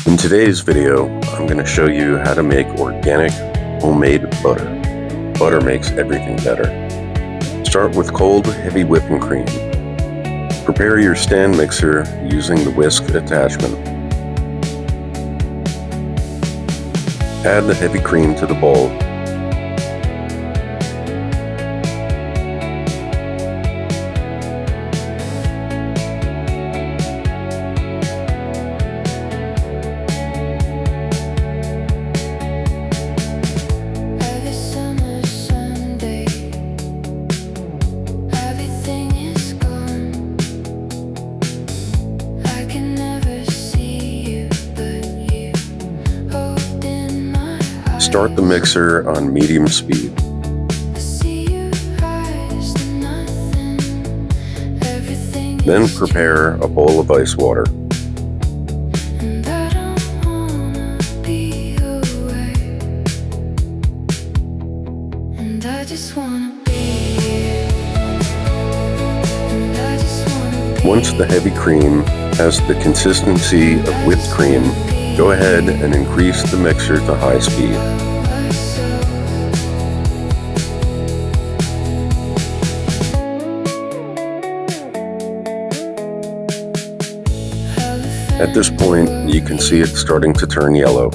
In today's video, I'm going to show you how to make organic homemade butter. Butter makes everything better. Start with cold, heavy whipping cream. Prepare your stand mixer using the whisk attachment. Add the heavy cream to the bowl. Start the mixer on medium speed. Then prepare a bowl of ice water. Once the heavy cream has the consistency of whipped cream, go ahead and increase the mixer to high speed. At this point, you can see it starting to turn yellow.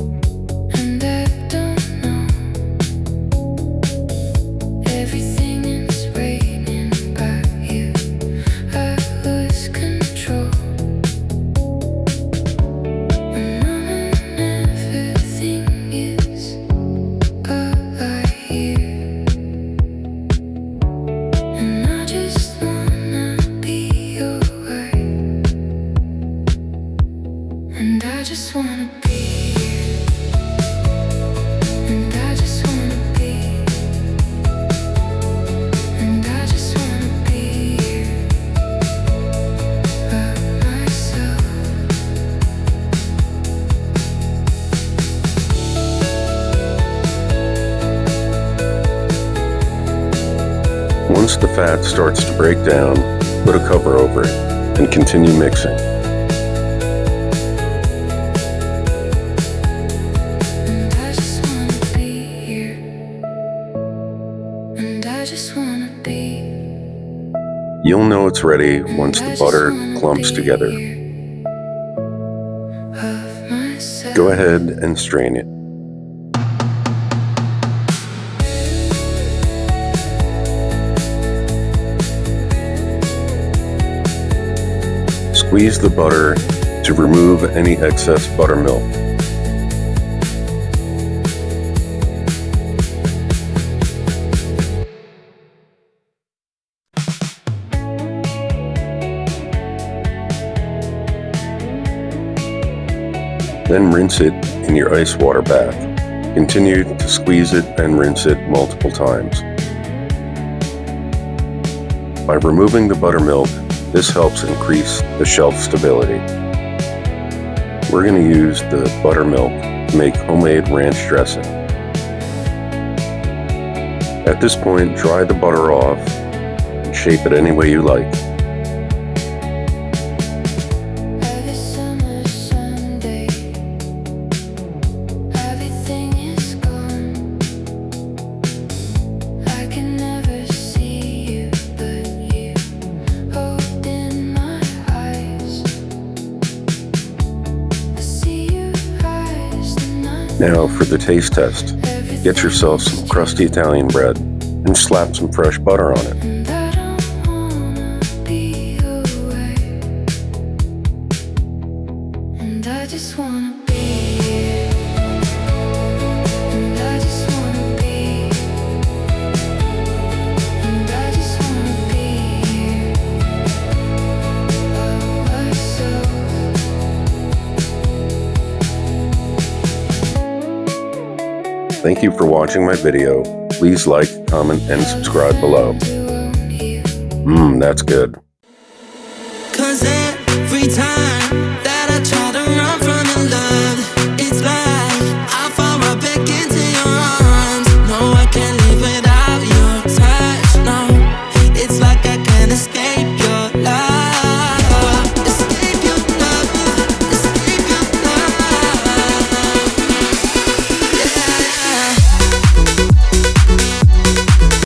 Once the fat starts to break down, put a cover over it and continue mixing. You'll know it's ready once the butter clumps together. Go ahead and strain it. Squeeze the butter to remove any excess buttermilk. Then rinse it in your ice water bath. Continue to squeeze it and rinse it multiple times. By removing the buttermilk, this helps increase the shelf stability. We're going to use the buttermilk to make homemade ranch dressing. At this point, dry the butter off and shape it any way you like. Now for the taste test. Get yourself some crusty Italian bread and slap some fresh butter on it. Thank you for watching my video. Please like, comment, and subscribe below. That's good. 'Cause every time